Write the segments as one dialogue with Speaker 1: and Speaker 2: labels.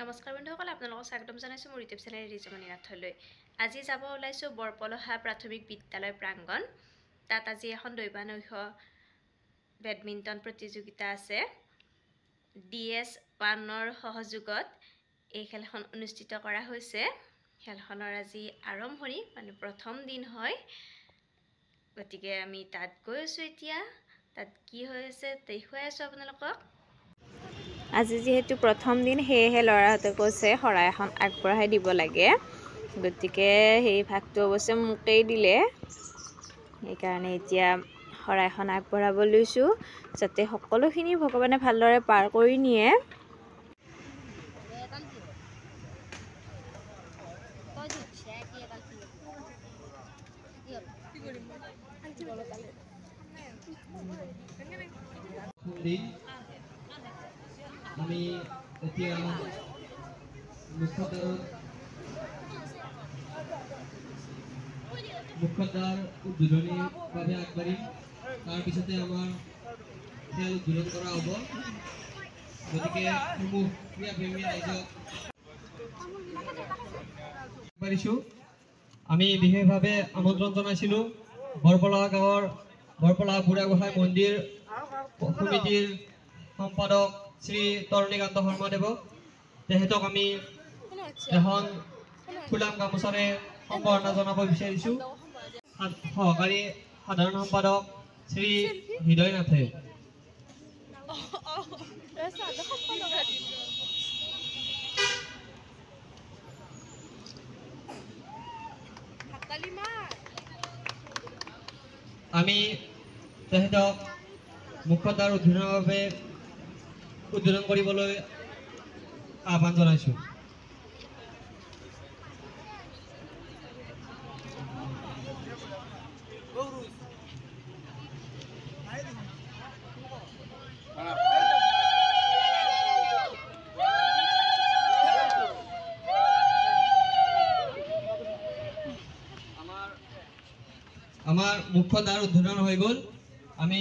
Speaker 1: নমস্কাৰ বন্ধুসকল, আপোনালোকক স্বাগতম জনাইছোঁ মোৰ ইউটিউব চেনেল ৰিজমণি নাথলৈ। আজি যাব ওলাইছোঁ বৰপলহা প্ৰাথমিক বিদ্যালয় প্ৰাংগণ। তাত আজি এখন দৈবানৈশ বেডমিণ্টন প্ৰতিযোগিতা আছে। DS1ৰ সহযোগত এই খেলখন অনুষ্ঠিত কৰা হৈছে। খেলখনৰ আজি আৰম্ভণি প্ৰথম দিন হয়। গতিকে আমি তাত গৈ আছোঁ। এতিয়া তাত কি হৈ আছে দেখুৱাই আছোঁ আপোনালোকক। আজি যেহেতু প্ৰথম দিন সেয়েহে ল'ৰাহঁতে কৈছে শৰাই এখন আগবঢ়াই দিব লাগে। গতিকে সেই ভাগটো অৱশ্যে মোকেই দিলে। সেইকাৰণে এতিয়া শৰাইখন আগবঢ়াব লৈছোঁ যাতে সকলোখিনি ভগৱানে ভালদৰে পাৰ কৰি নিয়ে।
Speaker 2: আমি এতিয়া মুখ্যদ্বাৰ উদ্বোধনীৰ বাবে আগবাঢ়িম। তাৰপিছতে আমাৰ খেল উদ্বোধন কৰা হ'ব। গতিকে সমূহ ক্ৰীড়াপ্ৰেমী ৰাইজক আগবাঢ়িছোঁ। আমি বিশেষভাৱে আমন্ত্ৰণ জনাইছিলোঁ বৰপলহা গাঁৱৰ বৰপলহা বুঢ়াগোহাঁই মন্দিৰ সমিতিৰ সম্পাদক শ্ৰী তৰণীকান্ত শৰ্মাদেৱক। তেখেতক আমি এখন ফুলাম গামোচাৰে সম্বৰ্ধনা জনাব বিচাৰিছোঁ। সহকাৰী সাধাৰণ সম্পাদক শ্ৰী হৃদয় নাথে। আমি তেখেতক মুখ্যদ্বাৰ উদ্বোধনৰ বাবে উদ্বোধন কৰিবলৈ আহ্বান জনাইছোঁ। আমাৰ মুখ্যদ্বাৰ উদ্বোধন হৈ গ'ল। আমি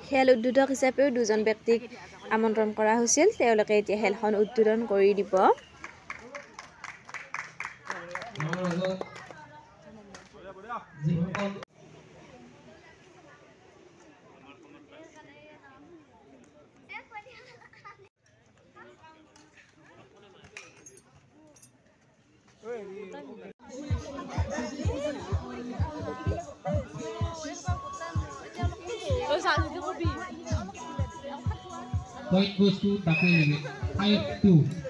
Speaker 1: খেল উদ্বোধক হিচাপেও দুজন ব্যক্তিক আমন্ত্ৰণ কৰা হৈছিল। তেওঁলোকে এতিয়া খেলখন উদ্বোধন কৰি দিব।
Speaker 2: Point goes to Dr. 5-2.